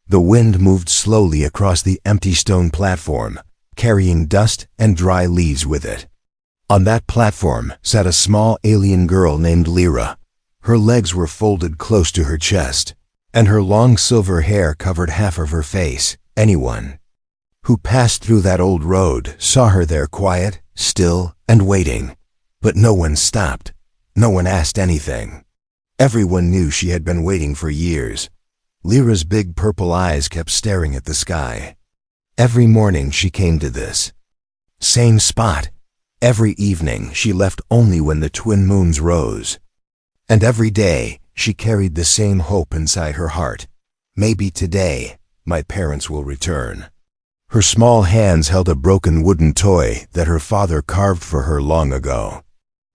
The wind moved slowly across the empty stone platform, carrying dust and dry leaves with it. On that platform sat a small alien girl named Lyra. Her legs were folded close to her chest, and her long silver hair covered half of her face. Anyone who passed through that old road saw her there, quiet, still, and waiting. But no one stopped. No one asked anything. Everyone knew she had been waiting for years. Lyra's big purple eyes kept staring at the sky. Every morning she came to this same spot. Every evening she left only when the twin moons rose. And every day she carried the same hope inside her heart. Maybe today my parents will return. Her small hands held a broken wooden toy that her father carved for her long ago.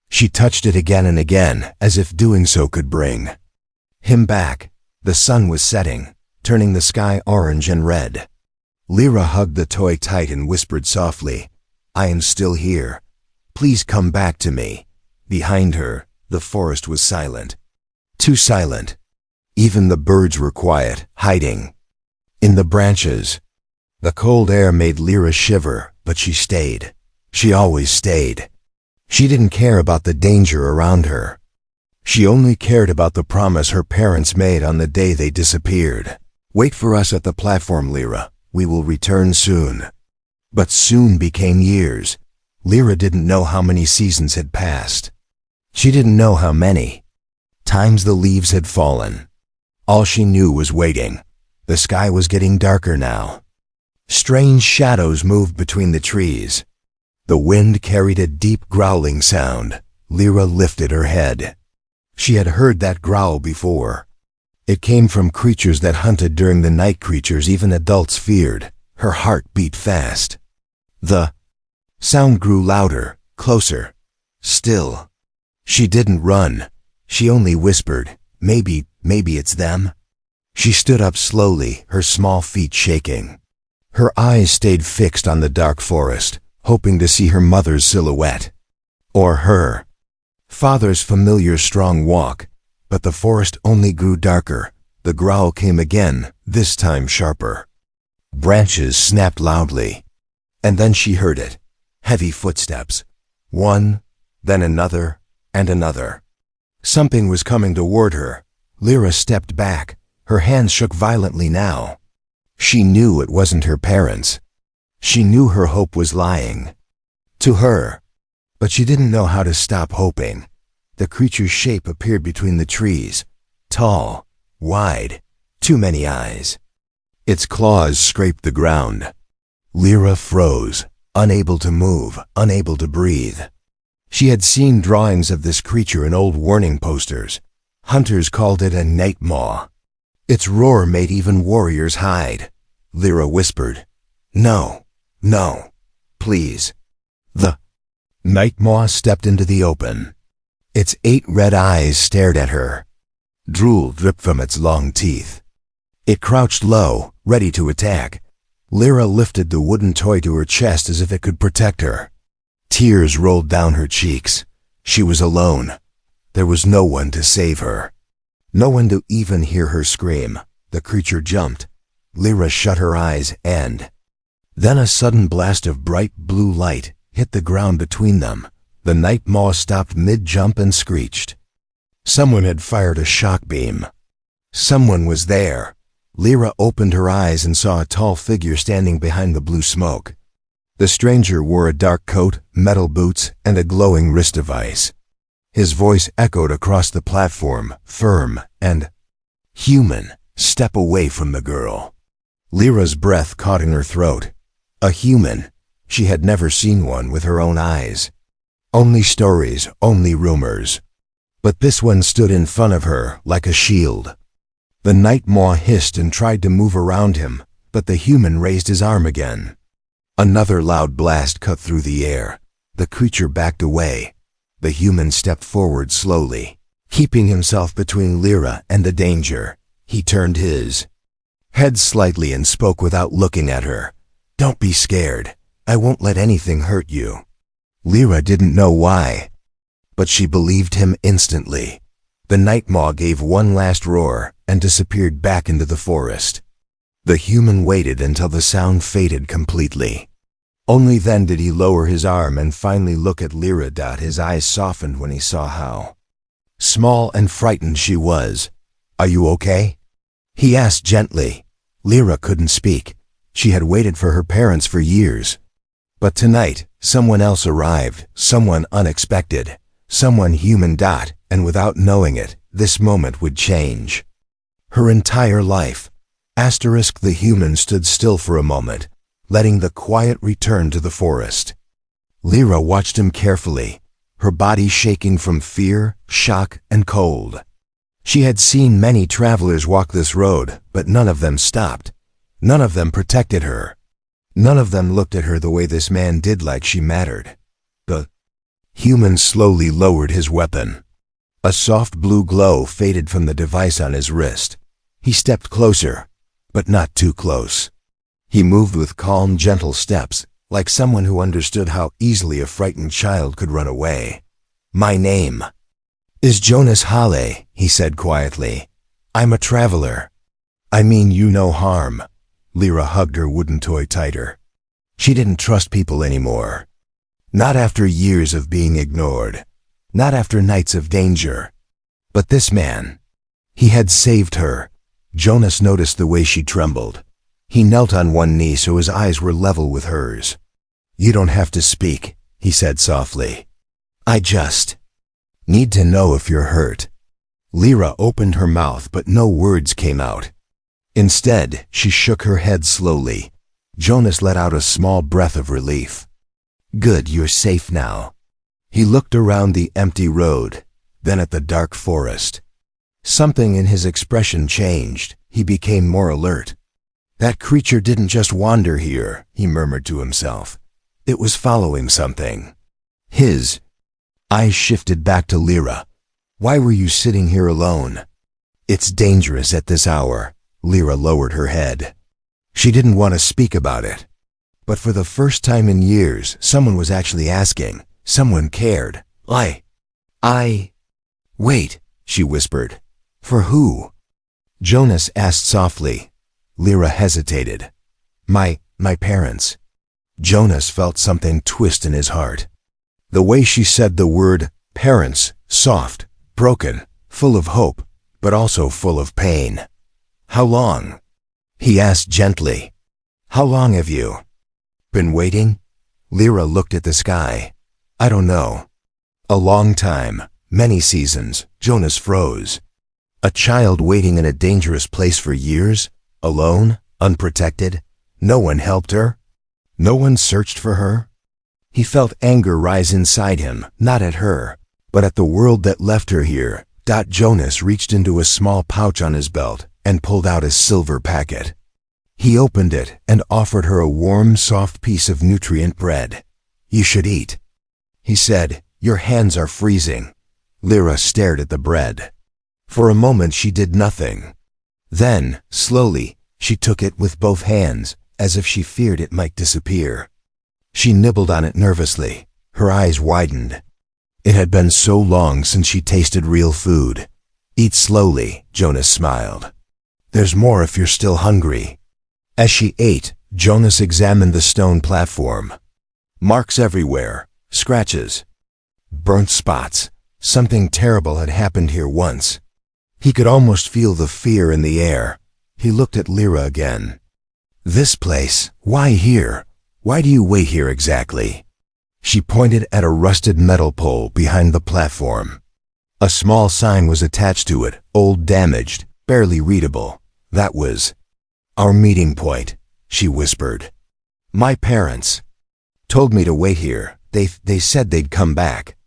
She touched it again and again, as if doing so could bring him back. The sun was setting, turning the sky orange and red. Lyra hugged the toy tight and whispered softly, "I am still here. Please come back to me." Behind her, the forest was silent. Too silent. Even the birds were quiet, hiding in the branches. The cold air made Lyra shiver, but she stayed. She always stayed. She didn't care about the danger around her. She only cared about the promise her parents made on the day they disappeared. "Wait for us at the platform, Lyra. We will return soon." But soon became years. Lyra didn't know how many seasons had passed. She didn't know how many times the leaves had fallen. All she knew was waiting. The sky was getting darker now. Strange shadows moved between the trees. The wind carried a deep growling sound. Lyra lifted her head. She had heard that growl before. It came from creatures that hunted during the night, creatures even adults feared. Her heart beat fast. The sound grew louder, closer, still. She didn't run. She only whispered, maybe it's them." She stood up slowly, her small feet shaking. Her eyes stayed fixed on the dark forest, hoping to see her mother's silhouette. Or her father's familiar strong walk. But the forest only grew darker. The growl came again, this time sharper. Branches snapped loudly. And then she heard it. Heavy footsteps. One, then another, and another. Something was coming toward her. Lyra stepped back. Her hands shook violently now. She knew it wasn't her parents. She knew her hope was lying to her. But she didn't know how to stop hoping. The creature's shape appeared between the trees. Tall, wide, too many eyes. Its claws scraped the ground. Lyra froze, unable to move, unable to breathe. She had seen drawings of this creature in old warning posters. Hunters called it a night maw. Its roar made even warriors hide. Lyra whispered, "No, no, please." The night maw stepped into the open. Its 8 red eyes stared at her. Drool dripped from its long teeth. It crouched low, ready to attack. Lyra lifted the wooden toy to her chest as if it could protect her. Tears rolled down her cheeks. She was alone. There was no one to save her. No one to even hear her scream. The creature jumped. Lyra shut her eyes and then a sudden blast of bright blue light hit the ground between them. The night maw stopped mid-jump and screeched. Someone had fired a shock beam. Someone was there. Lyra opened her eyes and saw a tall figure standing behind the blue smoke. The stranger wore a dark coat, metal boots, and a glowing wrist device. His voice echoed across the platform, firm and human. "Step away from the girl." Lyra's breath caught in her throat. A human. She had never seen one with her own eyes. Only stories, only rumors. But this one stood in front of her like a shield. The night maw hissed and tried to move around him, but the human raised his arm again. Another loud blast cut through the air. The creature backed away. The human stepped forward slowly, keeping himself between Lyra and the danger. He turned his head slightly and spoke without looking at her. "Don't be scared. I won't let anything hurt you." Lyra didn't know why, but she believed him instantly. The night maw gave one last roar and disappeared back into the forest. The human waited until the sound faded completely. Only then did he lower his arm and finally look at Lyra. His eyes softened when he saw how small and frightened she was. "Are you okay?" he asked gently. Lyra couldn't speak. She had waited for her parents for years. But tonight, someone else arrived, someone unexpected, someone human. And without knowing it, this moment would change her entire life. The human stood still for a moment, letting the quiet return to the forest. Lyra watched him carefully, her body shaking from fear, shock, and cold. She had seen many travelers walk this road, but none of them stopped. None of them protected her. None of them looked at her the way this man did, like she mattered. The human slowly lowered his weapon. A soft blue glow faded from the device on his wrist. He stepped closer, but not too close. He moved with calm, gentle steps, like someone who understood how easily a frightened child could run away. "My name is Jonas Halle," he said quietly. "I'm a traveler." "I mean you no harm." Lyra hugged her wooden toy tighter. She didn't trust people anymore. Not after years of being ignored. Not after nights of danger. But this man, he had saved her. Jonas noticed the way she trembled. He knelt on one knee so his eyes were level with hers. "You don't have to speak," he said softly. "I just need to know if you're hurt." Lyra opened her mouth, but no words came out. Instead, she shook her head slowly. Jonas let out a small breath of relief. "Good, you're safe now." He looked around the empty road, then at the dark forest. Something in his expression changed. He became more alert. "That creature didn't just wander here," he murmured to himself. "It was following something." His eyes shifted back to Lyra. "Why were you sitting here alone?" "It's dangerous at this hour." Lyra lowered her head. She didn't want to speak about it. But for the first time in years, someone was actually asking. Someone cared. I... Wait, she whispered. "For who?" Jonas asked softly. Lyra hesitated. My parents." Jonas felt something twist in his heart. The way she said the word parents, soft, broken, full of hope, but also full of pain. "How long?" he asked gently. "How long have you been waiting?" Lyra looked at the sky. "I don't know." "A long time, many seasons." Jonas froze. A child waiting in a dangerous place for years, alone, unprotected. No one helped her. No one searched for her. He felt anger rise inside him, not at her, but at the world that left her here. Jonas reached into a small pouch on his belt and pulled out a silver packet. He opened it and offered her a warm, soft piece of nutrient bread. "You should eat," he said. "Your hands are freezing." Lyra stared at the bread. For a moment she did nothing. Then, slowly, she took it with both hands, as if she feared it might disappear. She nibbled on it nervously. Her eyes widened. It had been so long since she tasted real food. "Eat slowly," Jonas smiled. "There's more if you're still hungry." As she ate, Jonas examined the stone platform. Marks everywhere, scratches, burnt spots. Something terrible had happened here once. He could almost feel the fear in the air. He looked at Lyra again. "This place, why here? Why do you wait here exactly?" She pointed at a rusted metal pole behind the platform. A small sign was attached to it, old, damaged, barely readable. "That was our meeting point," she whispered. "My parents told me to wait here. They said they'd come back."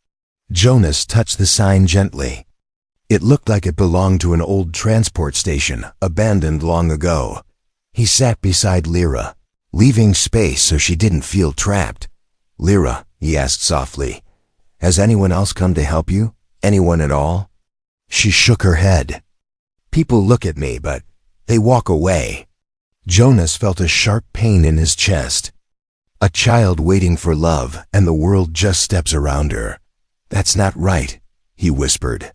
Jonas touched the sign gently. It looked like it belonged to an old transport station, abandoned long ago. He sat beside Lyra, leaving space so she didn't feel trapped. "Lyra," he asked softly, "has anyone else come to help you? Anyone at all?" She shook her head. "People look at me, but they walk away." Jonas felt a sharp pain in his chest. A child waiting for love, and the world just steps around her. "That's not right," he whispered.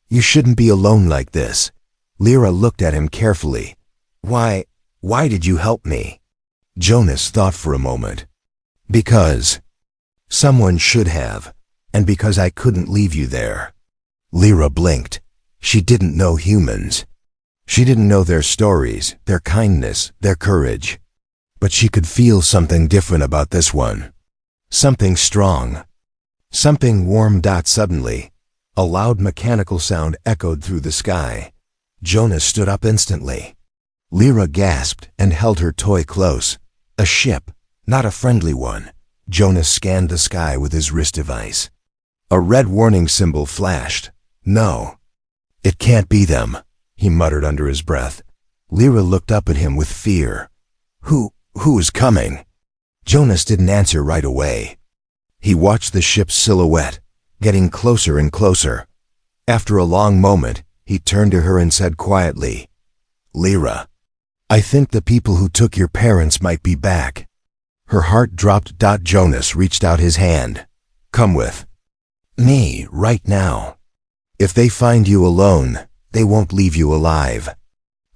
"You shouldn't be alone like this." Lyra looked at him carefully. Why Why did you help me? Jonas thought for a moment. Because someone should have, and because I couldn't leave you there. Lyra blinked. She didn't know humans. She didn't know their stories, their kindness, their courage. But she could feel something different about this one. Something strong. Something warm. Suddenly, a loud mechanical sound echoed through the sky. Jonas stood up instantly. Lyra gasped and held her toy close. A ship, not a friendly one. Jonas scanned the sky with his wrist device. A red warning symbol flashed. No. It can't be them, he muttered under his breath. Lyra looked up at him with fear. Who is coming? Jonas didn't answer right away. He watched the ship's silhouette, getting closer and closer. After a long moment, he turned to her and said quietly, Lyra, I think the people who took your parents might be back. Her heart dropped. Jonas reached out his hand. Come with me right now. If they find you alone, they won't leave you alive.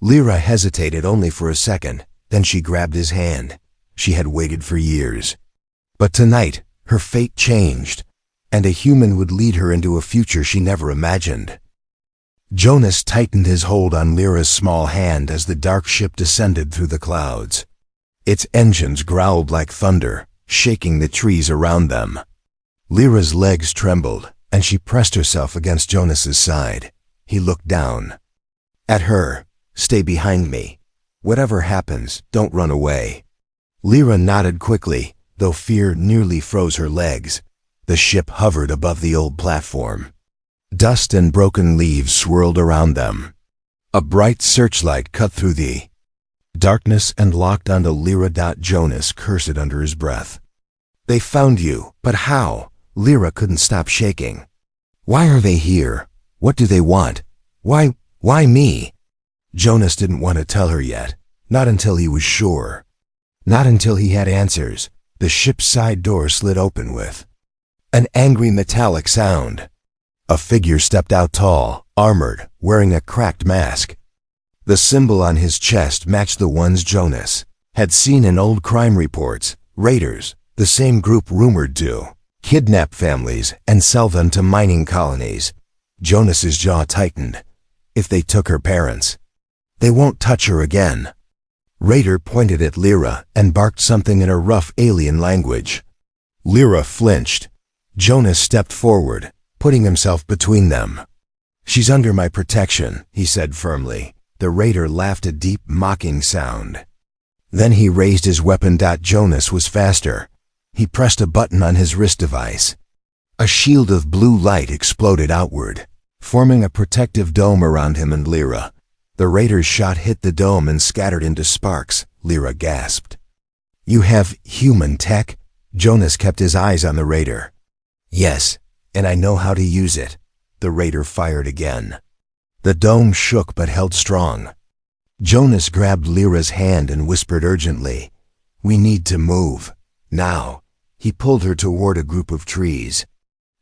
Lyra hesitated only for a second, then she grabbed his hand. She had waited for years. But tonight, her fate changed, and a human would lead her into a future she never imagined. Jonas tightened his hold on Lyra's small hand as the dark ship descended through the clouds. Its engines growled like thunder, shaking the trees around them. Lyra's legs trembled, and she pressed herself against Jonas's side. He looked down. At her. Stay behind me. Whatever happens, don't run away. Lyra nodded quickly, though fear nearly froze her legs. The ship hovered above the old platform. Dust and broken leaves swirled around them. A bright searchlight cut through the darkness and locked onto Lyra. Jonas cursed under his breath. They found you, but how? Lyra couldn't stop shaking. Why are they here? What do they want? Why me? Jonas didn't want to tell her yet, not until he was sure. Not until he had answers. The ship's side door slid open with an angry metallic sound. A figure stepped out tall, armored, wearing a cracked mask. The symbol on his chest matched the ones Jonas had seen in old crime reports. Raiders, the same group rumored to kidnap families and sell them to mining colonies. Jonas's jaw tightened. If they took her parents, they won't touch her again. Raider pointed at Lyra and barked something in a rough alien language. Lyra flinched. Jonas stepped forward, putting himself between them. She's under my protection, he said firmly. The raider laughed a deep, mocking sound. Then he raised his weapon. Jonas was faster. He pressed a button on his wrist device. A shield of blue light exploded outward, forming a protective dome around him and Lyra. The raider's shot hit the dome and scattered into sparks. Lyra gasped. You have human tech? Jonas kept his eyes on the raider. Yes, and I know how to use it. The raider fired again. The dome shook but held strong. Jonas grabbed Lyra's hand and whispered urgently, We need to move. Now. He pulled her toward a group of trees.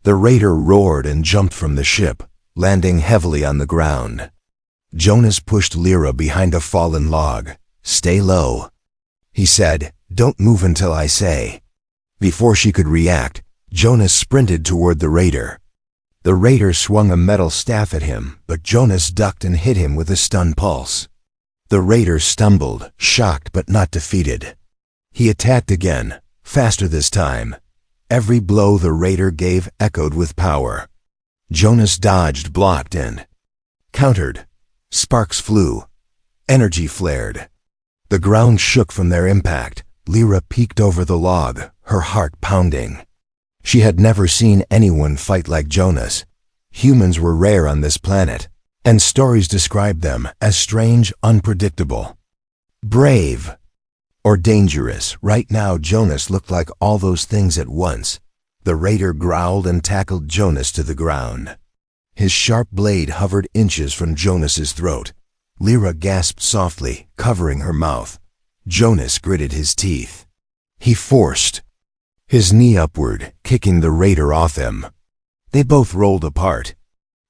The raider roared and jumped from the ship, landing heavily on the ground. Jonas pushed Lyra behind a fallen log. Stay low, he said. Don't move until I say. Before she could react, Jonas sprinted toward the raider. The raider swung a metal staff at him, but Jonas ducked and hit him with a stunned pulse. The raider stumbled, shocked but not defeated. He attacked again, faster this time. Every blow the raider gave echoed with power. Jonas dodged, blocked, and countered. Sparks flew. Energy flared. The ground shook from their impact. Lyra peeked over the log, her heart pounding. She had never seen anyone fight like Jonas. Humans were rare on this planet, and stories described them as strange, unpredictable, brave, or dangerous. Right now, Jonas looked like all those things at once. The raider growled and tackled Jonas to the ground. His sharp blade hovered inches from Jonas's throat. Lyra gasped softly, covering her mouth. Jonas gritted his teeth. He forced his knee upward, kicking the raider off him. They both rolled apart.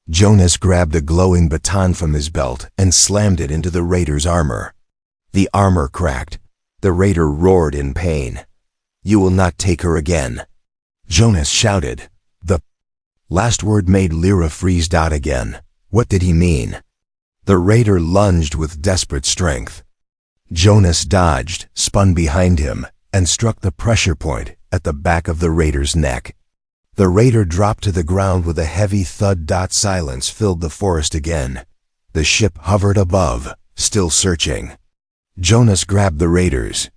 Jonas grabbed a glowing baton from his belt and slammed it into the raider's armor. The armor cracked. The raider roared in pain. "You will not take her again," Jonas shouted. The last word made Lyra freeze. Again. What did he mean? The raider lunged with desperate strength. Jonas dodged, spun behind him, and struck the pressure point at the back of the raider's neck. The raider dropped to the ground with a heavy thud. Silence filled the forest again. The ship hovered above, still searching. Jonas grabbed the raider's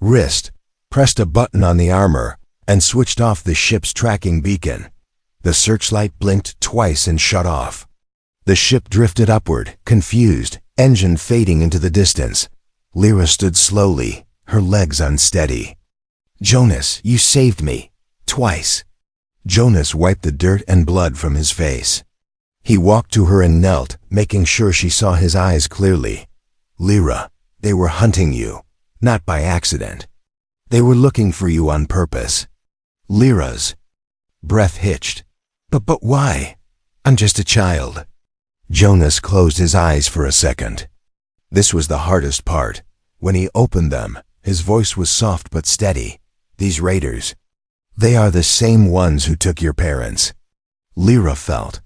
wrist, pressed a button on the armor, and switched off the ship's tracking beacon. The searchlight blinked twice and shut off. The ship drifted upward, confused, engine fading into the distance. Lyra stood slowly, her legs unsteady. "Jonas, you saved me. Twice." Jonas wiped the dirt and blood from his face. He walked to her and knelt, making sure she saw his eyes clearly. "Lyra, they were hunting you, not by accident. They were looking for you on purpose." Lyra's breath hitched. But why? I'm just a child." Jonas closed his eyes for a second. This was the hardest part. When he opened them, his voice was soft but steady. "These raiders, they are the same ones who took your parents." Lyra felt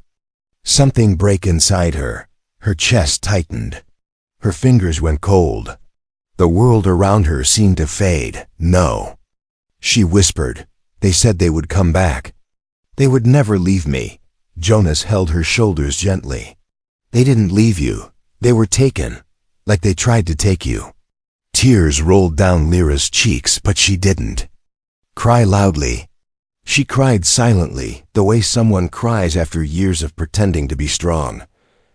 something break inside her. Her chest tightened. Her fingers went cold. The world around her seemed to fade. "No." She whispered. "They said they would come back. They would never leave me." Jonas held her shoulders gently. "They didn't leave you. They were taken, like they tried to take you." Tears rolled down Lyra's cheeks, but she didn't cry loudly. She cried silently, the way someone cries after years of pretending to be strong.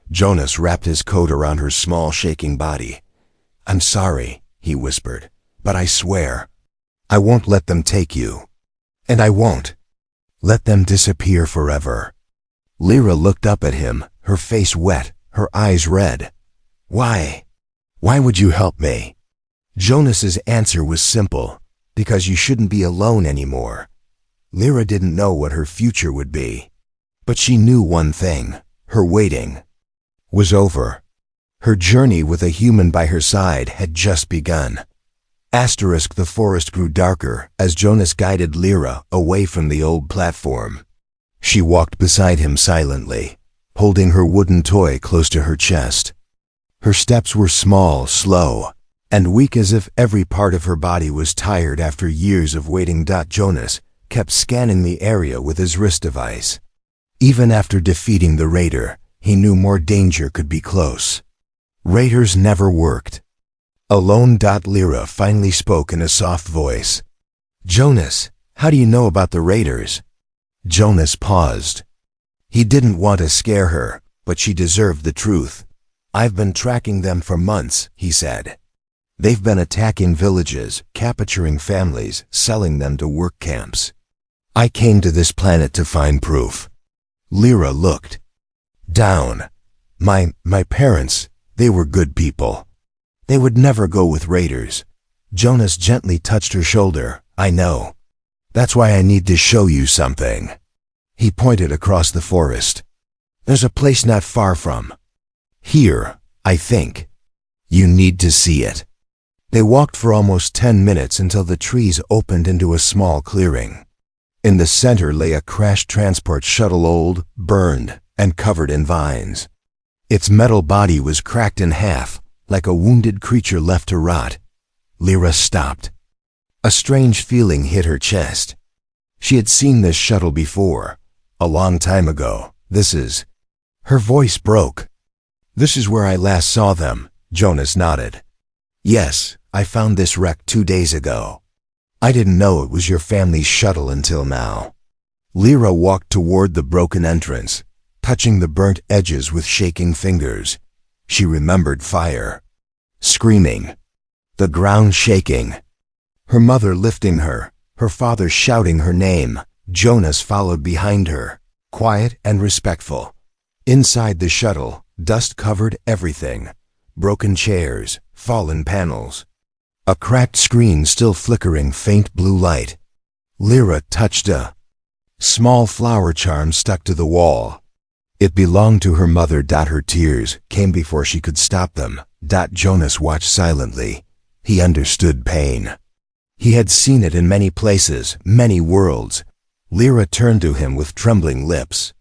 Jonas wrapped his coat around her small, shaking body. "I'm sorry," he whispered, "but I swear, I won't let them take you. And I won't let them disappear forever." Lyra looked up at him, her face wet, her eyes red. "Why? Why would you help me?" Jonas's answer was simple. "Because you shouldn't be alone anymore." Lyra didn't know what her future would be, but she knew one thing: her waiting was over. Her journey with a human by her side had just begun. The forest grew darker as Jonas guided Lyra away from the old platform. She walked beside him silently, holding her wooden toy close to her chest. Her steps were small, slow, and weak, as if every part of her body was tired after years of waiting. Jonas kept scanning the area with his wrist device. Even after defeating the raider, he knew more danger could be close. Raiders never worked alone. Lyra finally spoke in a soft voice. "Jonas, how do you know about the raiders?" Jonas paused. He didn't want to scare her, but she deserved the truth. "I've been tracking them for months," he said. "They've been attacking villages, capturing families, selling them to work camps. I came to this planet to find proof." Lyra looked down. My parents, they were good people. They would never go with raiders." Jonas gently touched her shoulder. "I know. That's why I need to show you something." He pointed across the forest. "There's a place not far from here, I think. You need to see it." They walked for almost 10 minutes until the trees opened into a small clearing. In the center lay a crashed transport shuttle, old, burned, and covered in vines. Its metal body was cracked in half, like a wounded creature left to rot. Lyra stopped. A strange feeling hit her chest. She had seen this shuttle before, a long time ago. Her voice broke. "This is where I last saw them," Jonas nodded. "Yes, I found this wreck 2 days ago. I didn't know it was your family's shuttle until now." Lyra walked toward the broken entrance, touching the burnt edges with shaking fingers. She remembered fire, screaming, the ground shaking, her mother lifting her, her father shouting her name. Jonas followed behind her, quiet and respectful. Inside the shuttle, dust covered everything: broken chairs, fallen panels, a cracked screen still flickering faint blue light. Lyra touched a small flower charm stuck to the wall. It belonged to her mother. Her tears came before she could stop them. Jonas watched silently. He understood pain. He had seen it in many places, many worlds. Lyra turned to him with trembling lips.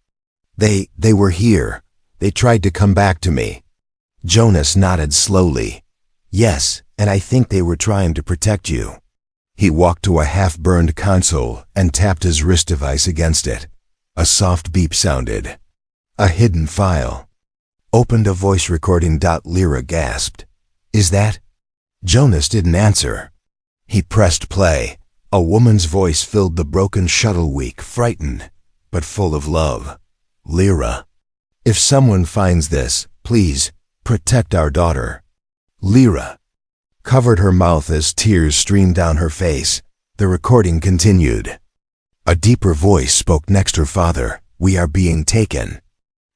They were here. They tried to come back to me. Jonas nodded slowly. Yes, and I think they were trying to protect you. He walked to a half-burned console and tapped his wrist device against it. A soft beep sounded. A hidden file. Opened a voice recording. Lyra gasped. Is that? Jonas didn't answer. He pressed play. A woman's voice filled the broken shuttle weak, frightened, but full of love. Lyra. If someone finds this, please, protect our daughter. Lyra covered her mouth as tears streamed down her face. The recording continued. A deeper voice spoke next. Her father. We are being taken.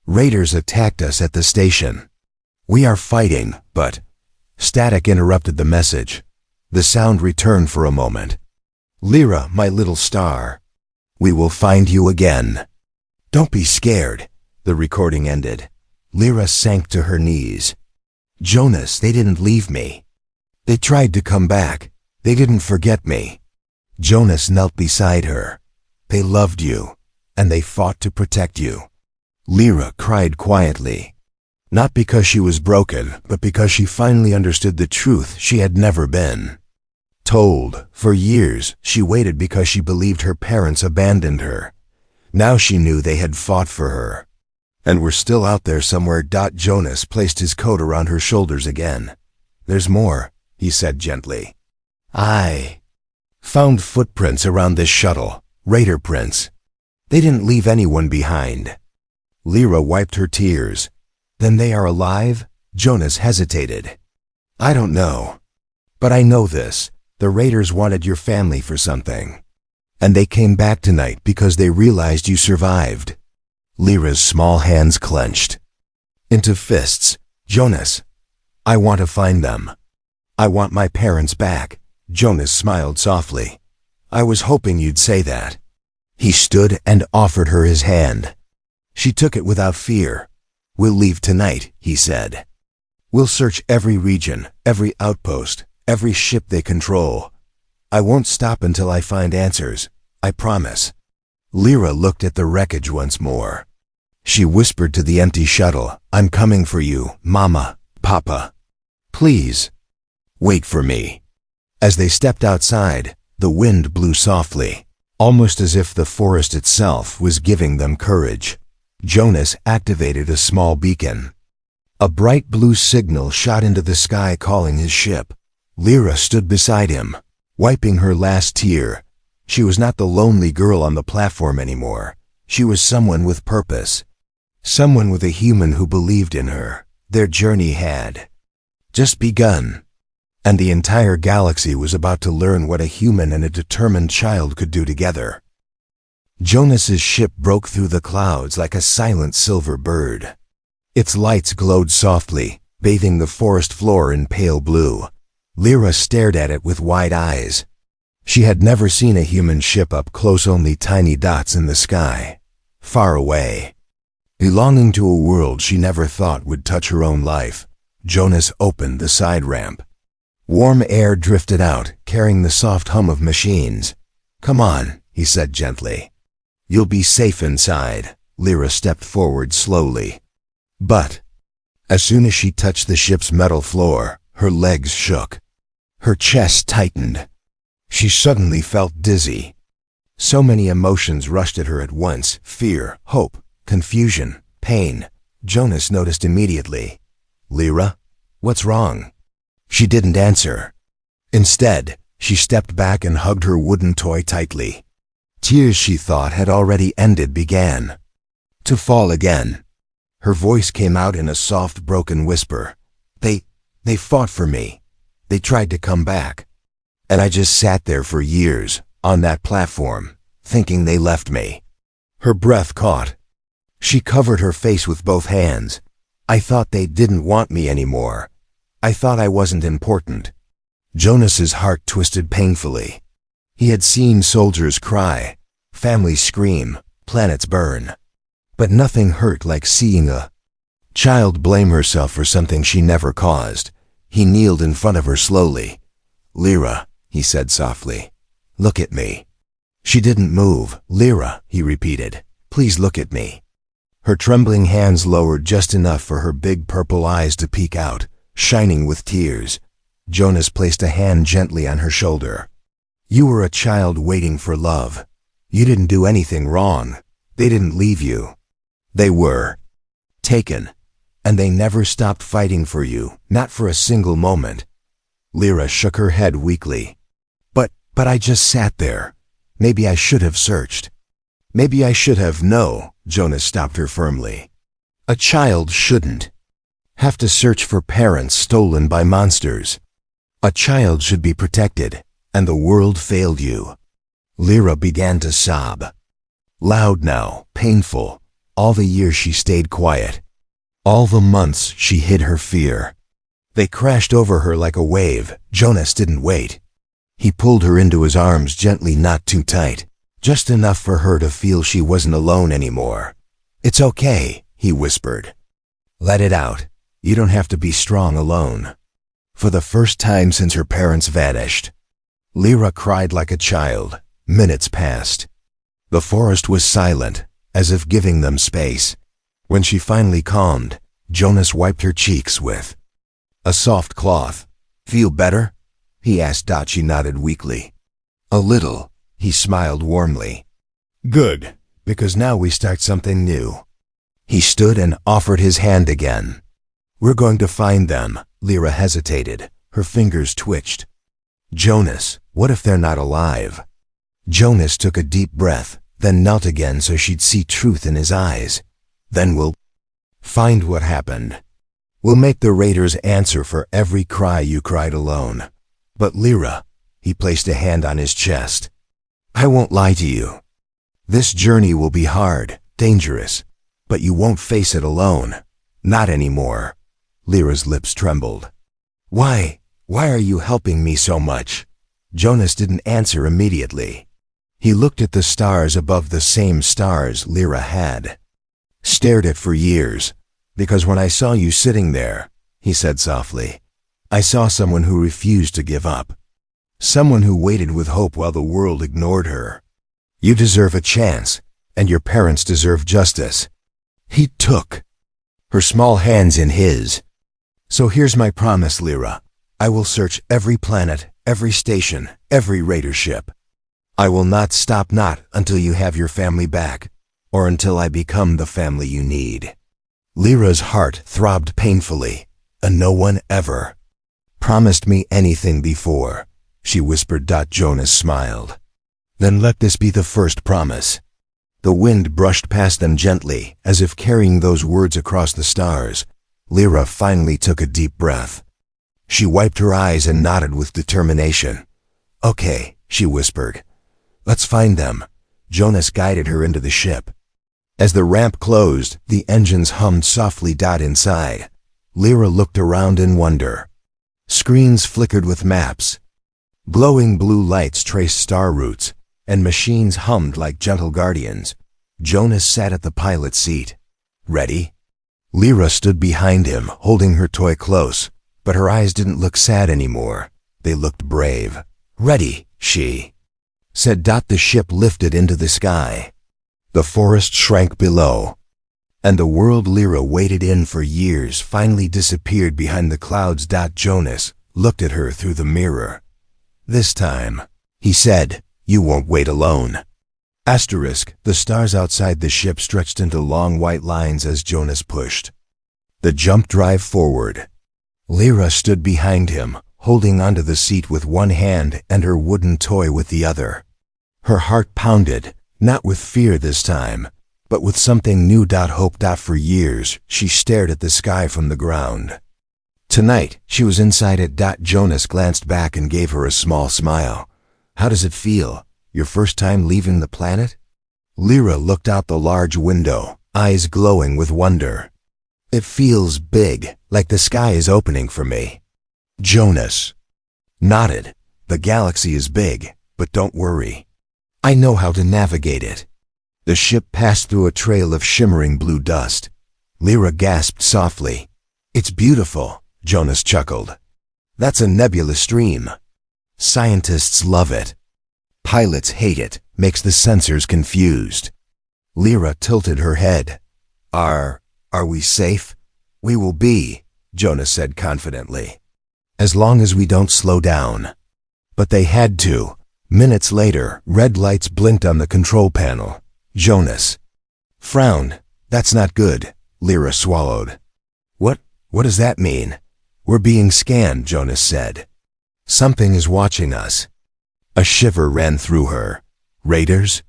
Raiders attacked us at the station. We are fighting, but... Static interrupted the message. The sound returned for a moment. Lyra, my little star. We will find you again. Don't be scared. The recording ended. Lyra sank to her knees. Jonas, they didn't leave me. They tried to come back. They didn't forget me. Jonas knelt beside her. They loved you, and they fought to protect you. Lyra cried quietly. Not because she was broken, but because she finally understood the truth she had never been told. For years, she waited because she believed her parents abandoned her. Now she knew they had fought for her, and were still out there somewhere. Jonas placed his coat around her shoulders again. There's more, he said gently. I found footprints around this shuttle, Raider prints. They didn't leave anyone behind. Lyra wiped her tears. Then they are alive? Jonas hesitated. I don't know. But I know this. The Raiders wanted your family for something. And they came back tonight because they realized you survived. Lyra's small hands clenched into fists. Jonas, I want to find them. I want my parents back. Jonas smiled softly. I was hoping you'd say that. He stood and offered her his hand. She took it without fear. We'll leave tonight, he said. We'll search every region, every outpost, every ship they control. I won't stop until I find answers. I promise. Lyra looked at the wreckage once more. She whispered to the empty shuttle, I'm coming for you, Mama, Papa. Please, wait for me. As they stepped outside, the wind blew softly, almost as if the forest itself was giving them courage. Jonas activated a small beacon. A bright blue signal shot into the sky calling his ship. Lyra stood beside him, wiping her last tear. She was not the lonely girl on the platform anymore. She was someone with purpose. Someone with a human who believed in her. Their journey had just begun. And the entire galaxy was about to learn what a human and a determined child could do together. Jonas's ship broke through the clouds like a silent silver bird. Its lights glowed softly, bathing the forest floor in pale blue. Lyra stared at it with wide eyes. She had never seen a human ship up close, only tiny dots in the sky, far away. Belonging to a world she never thought would touch her own life, Jonas opened the side ramp. Warm air drifted out, carrying the soft hum of machines. Come on, he said gently. You'll be safe inside. Lyra stepped forward slowly. But as soon as she touched the ship's metal floor, her legs shook. Her chest tightened. She suddenly felt dizzy. So many emotions rushed at her at once: fear, hope, confusion, pain. Jonas noticed immediately. Lyra, what's wrong? She didn't answer. Instead, she stepped back and hugged her wooden toy tightly. Tears she thought had already ended began to fall again. Her voice came out in a soft, broken whisper. They fought for me. They tried to come back. And I just sat there for years, on that platform, thinking they left me. Her breath caught. She covered her face with both hands. I thought they didn't want me anymore. I thought I wasn't important. Jonas's heart twisted painfully. He had seen soldiers cry, families scream, planets burn. But nothing hurt like seeing a Child blame herself for something she never caused. He kneeled in front of her slowly. "Lyra," he said softly, "look at me." She didn't move. "Lyra," he repeated, "please look at me." Her trembling hands lowered just enough for her big purple eyes to peek out, shining with tears. Jonas placed a hand gently on her shoulder. "You were a child waiting for love. You didn't do anything wrong. They didn't leave you. They were taken. And they never stopped fighting for you, not for a single moment." Lyra shook her head weakly. But I just sat there. Maybe I should have searched. Maybe I should have." "No," Jonas stopped her firmly. "A child shouldn't have to search for parents stolen by monsters. A child should be protected, and the world failed you." Lyra began to sob. Loud now, painful, all the years she stayed quiet. All the months she hid her fear. They crashed over her like a wave. Jonas didn't wait. He pulled her into his arms gently, not too tight, just enough for her to feel she wasn't alone anymore. "It's okay," he whispered. "Let it out. You don't have to be strong alone." For the first time since her parents vanished, Lyra cried like a child. Minutes passed. The forest was silent, as if giving them space. When she finally calmed, Jonas wiped her cheeks with a soft cloth. "Feel better?" he asked. She nodded weakly. "A little," he smiled warmly. "Good, because now we start something new." He stood and offered his hand again. "We're going to find them." Lyra hesitated. Her fingers twitched. "Jonas, what if they're not alive?" Jonas took a deep breath, then knelt again so she'd see truth in his eyes. "Then we'll find what happened. We'll make the raiders answer for every cry you cried alone. But Lyra," he placed a hand on his chest, "I won't lie to you. This journey will be hard, dangerous, but you won't face it alone. Not anymore." Lyra's lips trembled. Why are you helping me so much?" Jonas didn't answer immediately. He looked at the stars above, the same stars Lyra had stared at for years. "Because when I saw you sitting there," he said softly, "I saw someone who refused to give up. Someone who waited with hope while the world ignored her. You deserve a chance, and your parents deserve justice." He took her small hands in his. "So here's my promise, Lyra. I will search every planet, every station, every raider ship. I will not stop, not until you have your family back, or until I become the family you need." Lyra's heart throbbed painfully. "And no one ever promised me anything before," she whispered. Jonas smiled. "Then let this be the first promise." The wind brushed past them gently, as if carrying those words across the stars. Lyra finally took a deep breath. She wiped her eyes and nodded with determination. "Okay," she whispered. "Let's find them." Jonas guided her into the ship. As the ramp closed, the engines hummed softly. Inside, Lyra looked around in wonder. Screens flickered with maps. Glowing blue lights traced star routes, and machines hummed like gentle guardians. Jonas sat at the pilot seat. "Ready?" Lyra stood behind him, holding her toy close, but her eyes didn't look sad anymore. They looked brave. "Ready," she said. The ship lifted into the sky. The forest shrank below, and the world Lyra waited in for years finally disappeared behind the clouds. Jonas looked at her through the mirror. "This time," he said, "you won't wait alone." The stars outside the ship stretched into long white lines as Jonas pushed the jump drive forward. Lyra stood behind him, holding onto the seat with one hand and her wooden toy with the other. Her heart pounded, not with fear this time, but with something new. Hope. For years, she stared at the sky from the ground. Tonight, she was inside it. Jonas glanced back and gave her a small smile. "How does it feel? Your first time leaving the planet?" Lyra looked out the large window, eyes glowing with wonder. "It feels big, like the sky is opening for me." Jonas nodded. "The galaxy is big, but don't worry. I know how to navigate it." The ship passed through a trail of shimmering blue dust. Lyra gasped softly. It's beautiful, Jonas chuckled. That's a nebula stream. Scientists love it. Pilots hate it, makes the sensors confused. Lyra tilted her head. Are we safe? We will be, Jonas said confidently. As long as we don't slow down. But they had to. Minutes later, red lights blinked on the control panel. Jonas frowned. That's not good, Lyra swallowed. What does that mean? We're being scanned, Jonas said. Something is watching us. A shiver ran through her. Raiders?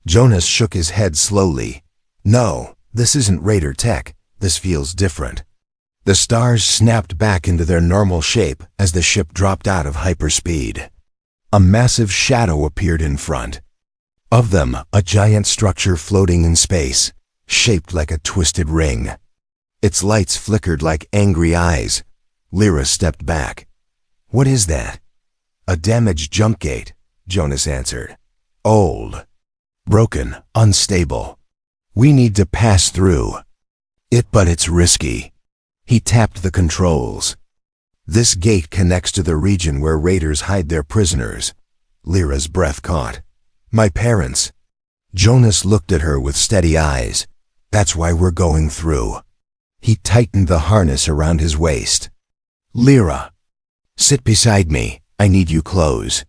Jonas shook his head slowly. No, this isn't Raider tech. This feels different. The stars snapped back into their normal shape as the ship dropped out of hyperspeed. A massive shadow appeared in front. Of them, a giant structure floating in space, shaped like a twisted ring. Its lights flickered like angry eyes. Lyra stepped back. What is that? A damaged jump gate, Jonas answered. Old. Broken, unstable. We need to pass through it, but it's risky. He tapped the controls. This gate connects to the region where raiders hide their prisoners. Lyra's breath caught. My parents. Jonas looked at her with steady eyes. That's why we're going through. He tightened the harness around his waist. Lyra, sit beside me. I need you close.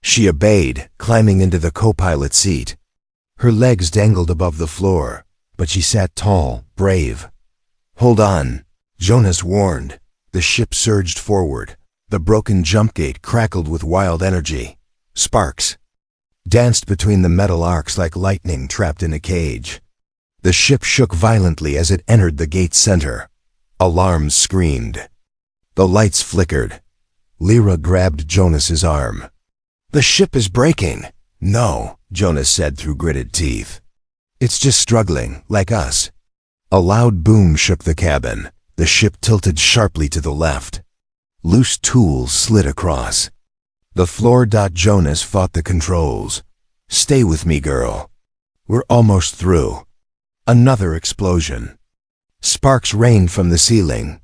She obeyed, climbing into the co-pilot seat. Her legs dangled above the floor, but she sat tall, brave. Hold on, Jonas warned. The ship surged forward. The broken jump gate crackled with wild energy. Sparks danced between the metal arcs like lightning trapped in a cage. The ship shook violently as it entered the gate's center. Alarms screamed. The lights flickered. Lyra grabbed Jonas's arm. The ship is breaking. No, Jonas said through gritted teeth. It's just struggling, like us. A loud boom shook the cabin. The ship tilted sharply to the left. Loose tools slid across. The floor. Jonas fought the controls. Stay with me, girl. We're almost through. Another explosion. Sparks rained from the ceiling.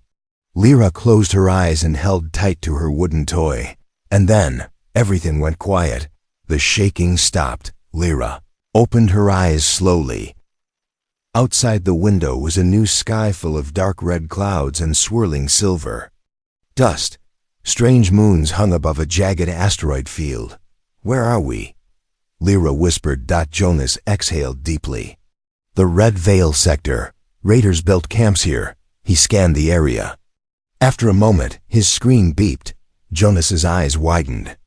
Lyra closed her eyes and held tight to her wooden toy. And then, everything went quiet. The shaking stopped. Lyra opened her eyes slowly. Outside the window was a new sky full of dark red clouds and swirling silver. Dust. Strange moons hung above a jagged asteroid field. Where are we? Lyra whispered. Jonas exhaled deeply. The Red Veil sector. Raiders built camps here. He scanned the area. After a moment, his screen beeped. Jonas's eyes widened.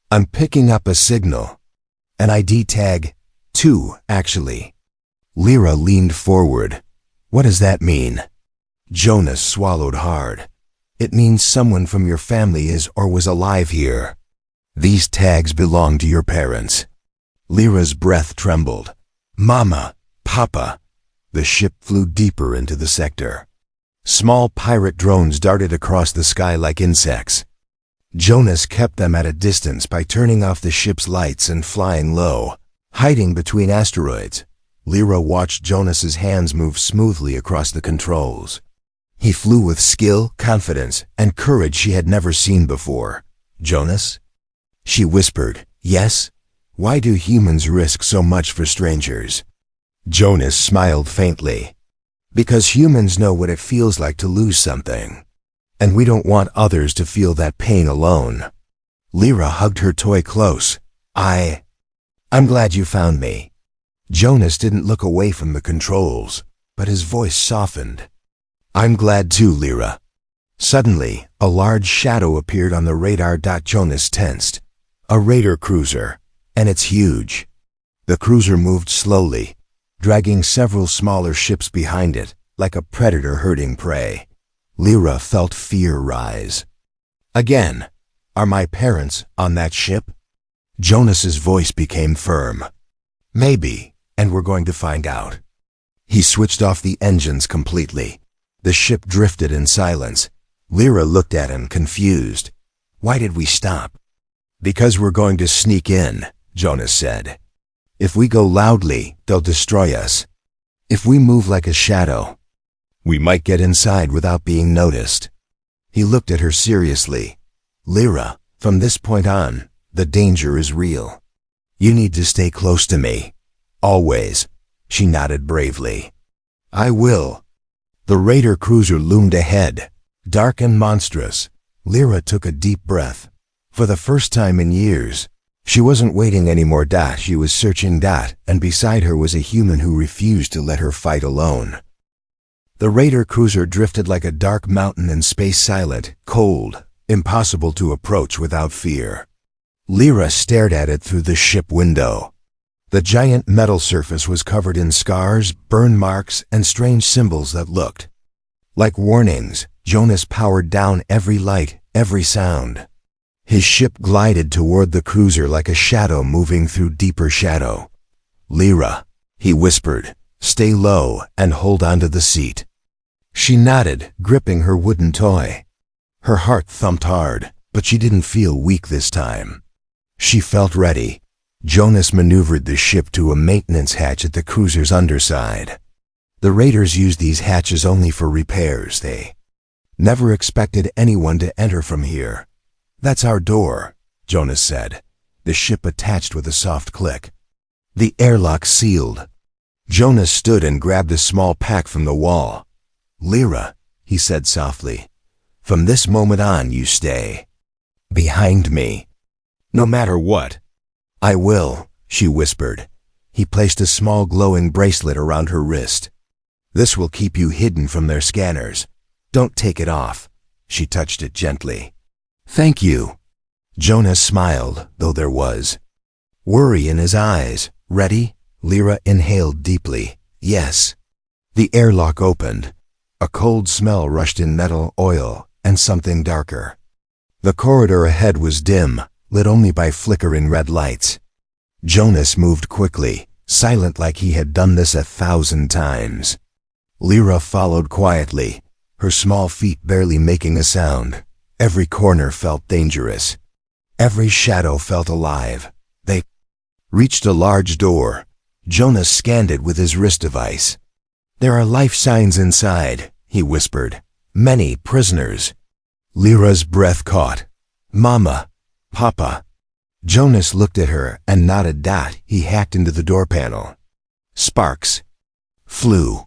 I'm picking up a signal. An ID tag. 2, actually. Lyra leaned forward. What does that mean? Jonas swallowed hard. It means someone from your family is or was alive here. These tags belong to your parents. Lyra's breath trembled. Mama, Papa. The ship flew deeper into the sector. Small pirate drones darted across the sky like insects. Jonas kept them at a distance by turning off the ship's lights and flying low, hiding between asteroids. Lyra watched Jonas's hands move smoothly across the controls. He flew with skill, confidence, and courage she had never seen before. Jonas? She whispered. Yes? Why do humans risk so much for strangers? Jonas smiled faintly. Because humans know what it feels like to lose something. And we don't want others to feel that pain alone. Lyra hugged her toy close. I'm glad you found me. Jonas didn't look away from the controls, but his voice softened. I'm glad too, Lyra. Suddenly, a large shadow appeared on the radar. Jonas tensed. A raider cruiser, and it's huge. The cruiser moved slowly, dragging several smaller ships behind it, like a predator herding prey. Lyra felt fear rise. Again, are my parents on that ship? Jonas's voice became firm. Maybe, and we're going to find out. He switched off the engines completely. The ship drifted in silence. Lyra looked at him, confused. Why did we stop? Because we're going to sneak in, Jonas said. If we go loudly, they'll destroy us. If we move like a shadow, We might get inside without being noticed. He looked at her seriously. Lyra, from this point on, the danger is real. You need to stay close to me. Always. She nodded bravely. I will. The raider cruiser loomed ahead, dark and monstrous. Lyra took a deep breath. For the first time in years, she wasn't waiting anymore. She was searching. And beside her was a human who refused to let her fight alone. The raider cruiser drifted like a dark mountain in space, silent, cold, impossible to approach without fear. Lyra stared at it through the ship window. The giant metal surface was covered in scars, burn marks, and strange symbols that looked like warnings. Jonas powered down every light, every sound. His ship glided toward the cruiser like a shadow moving through deeper shadow. Lyra, he whispered, stay low and hold onto the seat. She nodded, gripping her wooden toy. Her heart thumped hard, but she didn't feel weak this time. She felt ready. Jonas maneuvered the ship to a maintenance hatch at the cruiser's underside. The raiders used these hatches only for repairs. They never expected anyone to enter from here. That's our door, Jonas said. The ship attached with a soft click. The airlock sealed. Jonas stood and grabbed a small pack from the wall. Lyra, he said softly, from this moment on you stay behind me. No matter what. I will, she whispered. He placed a small glowing bracelet around her wrist. This will keep you hidden from their scanners. Don't take it off. She touched it gently. Thank you. Jonas smiled, though there was worry in his eyes. Ready? Lyra inhaled deeply. Yes. The airlock opened. A cold smell rushed in, metal, oil, and something darker. The corridor ahead was dim, lit only by flickering red lights. Jonas moved quickly, silent like he had done this 1,000 times. Lyra followed quietly, her small feet barely making a sound. Every corner felt dangerous. Every shadow felt alive. They reached a large door. Jonas scanned it with his wrist device. There are life signs inside, he whispered. Many prisoners. Lyra's breath caught. Mama. Papa. Jonas looked at her and nodded. He hacked into the door panel. Sparks flew.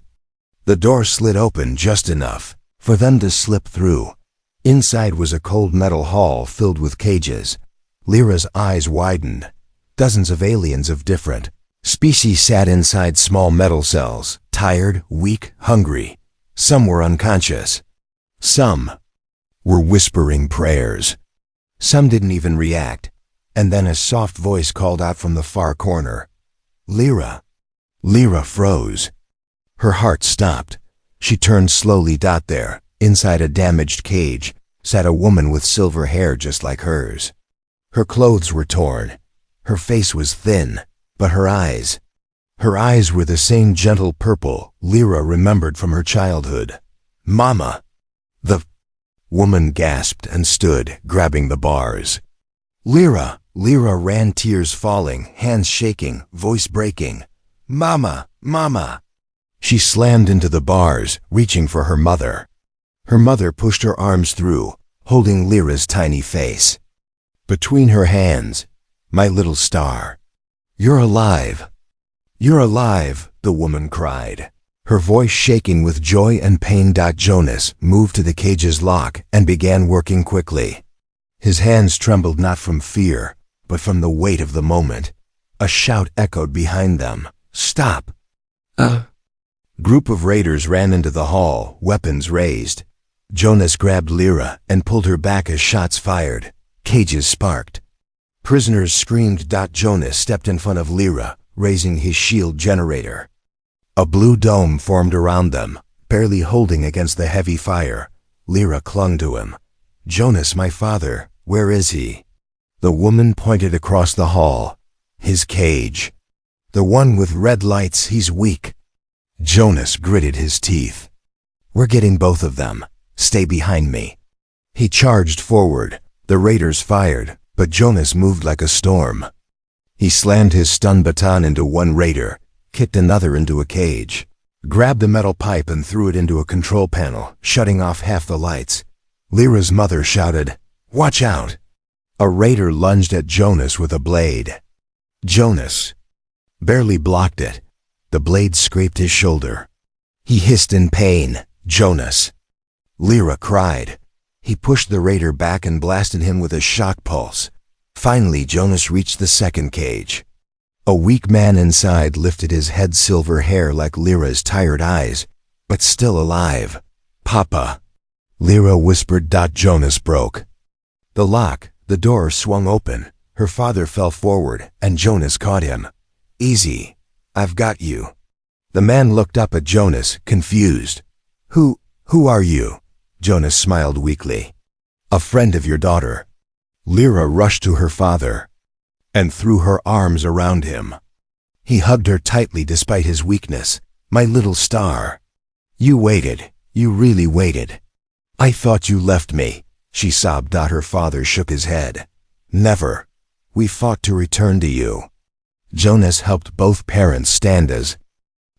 The door slid open just enough for them to slip through. Inside was a cold metal hall filled with cages. Lyra's eyes widened. Dozens of aliens of different species sat inside small metal cells, tired, weak, hungry. Some were unconscious. Some were whispering prayers. Some didn't even react. And then a soft voice called out from the far corner. Lyra. Lyra froze. Her heart stopped. She turned slowly. There, inside a damaged cage, sat a woman with silver hair just like hers. Her clothes were torn. Her face was thin, but her eyes were the same gentle purple Lyra remembered from her childhood. Mama. The woman gasped and stood, grabbing the bars. Lyra. Lyra ran, tears falling, hands shaking, voice breaking. Mama, Mama. She slammed into the bars, reaching for her mother. Her mother pushed her arms through, holding Lyra's tiny face. Between her hands, my little star. You're alive. You're alive, the woman cried, her voice shaking with joy and pain. Jonas moved to the cage's lock and began working quickly. His hands trembled not from fear, but from the weight of the moment. A shout echoed behind them. Stop! A group of raiders ran into the hall, weapons raised. Jonas grabbed Lyra and pulled her back as shots fired. Cages sparked. Prisoners screamed. Jonas stepped in front of Lyra, raising his shield generator. A blue dome formed around them, barely holding against the heavy fire. Lyra clung to him. Jonas, my father, where is he? The woman pointed across the hall. His cage. The one with red lights, he's weak. Jonas gritted his teeth. We're getting both of them. Stay behind me. He charged forward. The raiders fired, but Jonas moved like a storm. He slammed his stun baton into one raider, kicked another into a cage. grabbed a metal pipe and threw it into a control panel, shutting off half the lights. Lyra's mother shouted, "Watch out!" A raider lunged at Jonas with a blade. Jonas barely blocked it. The blade scraped his shoulder. He hissed in pain. "Jonas!" Lyra cried. He pushed the raider back and blasted him with a shock pulse. Finally, Jonas reached the second cage. A weak man inside lifted his head, silver hair like Lyra's tired eyes, but still alive. "Papa," Lyra whispered. Jonas broke. The door swung open. Her father fell forward, and Jonas caught him. "Easy. I've got you." The man looked up at Jonas, confused. Who are you?" Jonas smiled weakly. "A friend of your daughter." Lyra rushed to her father and threw her arms around him. He hugged her tightly despite his weakness. "My little star. You waited. You really waited. I thought you left me," she sobbed. Her father shook his head. "Never. We fought to return to you." Jonas helped both parents stand as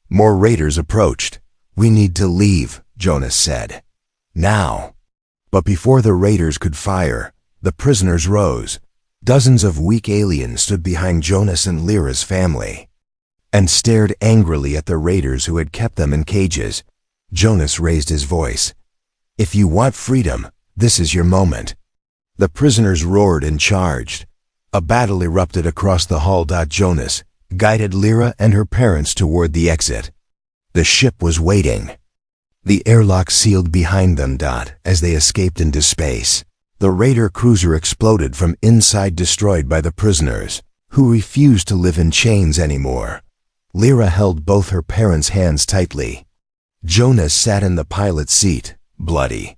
more raiders approached. "We need to leave," Jonas said. "Now." But before the raiders could fire, the prisoners rose. Dozens of weak aliens stood behind Jonas and Lyra's family and stared angrily at the raiders who had kept them in cages. Jonas raised his voice. "If you want freedom, this is your moment." The prisoners roared and charged. A battle erupted across the hall. Jonas guided Lyra and her parents toward the exit. The ship was waiting. The airlock sealed behind them. As they escaped into space, the raider cruiser exploded from inside, destroyed by the prisoners, who refused to live in chains anymore. Lyra held both her parents' hands tightly. Jonas sat in the pilot's seat, bloody,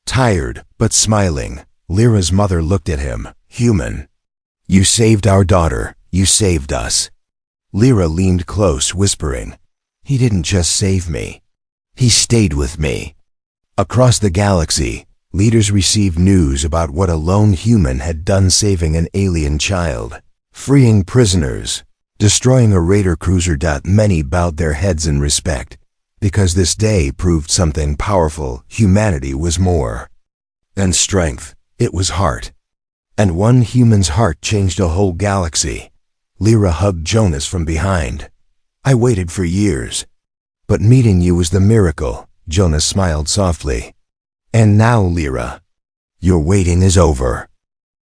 tired, but smiling. Lyra's mother looked at him, human. "You saved our daughter. You saved us." Lyra leaned close, whispering, "He didn't just save me. He stayed with me." Across the galaxy, leaders received news about what a lone human had done, saving an alien child, freeing prisoners, destroying a raider cruiser. Many bowed their heads in respect, because this day proved something powerful. Humanity was more than strength. It was heart. And one human's heart changed a whole galaxy. Lyra hugged Jonas from behind. "I waited for years, but meeting you was the miracle." Jonas smiled softly. "And now, Lyra, your waiting is over."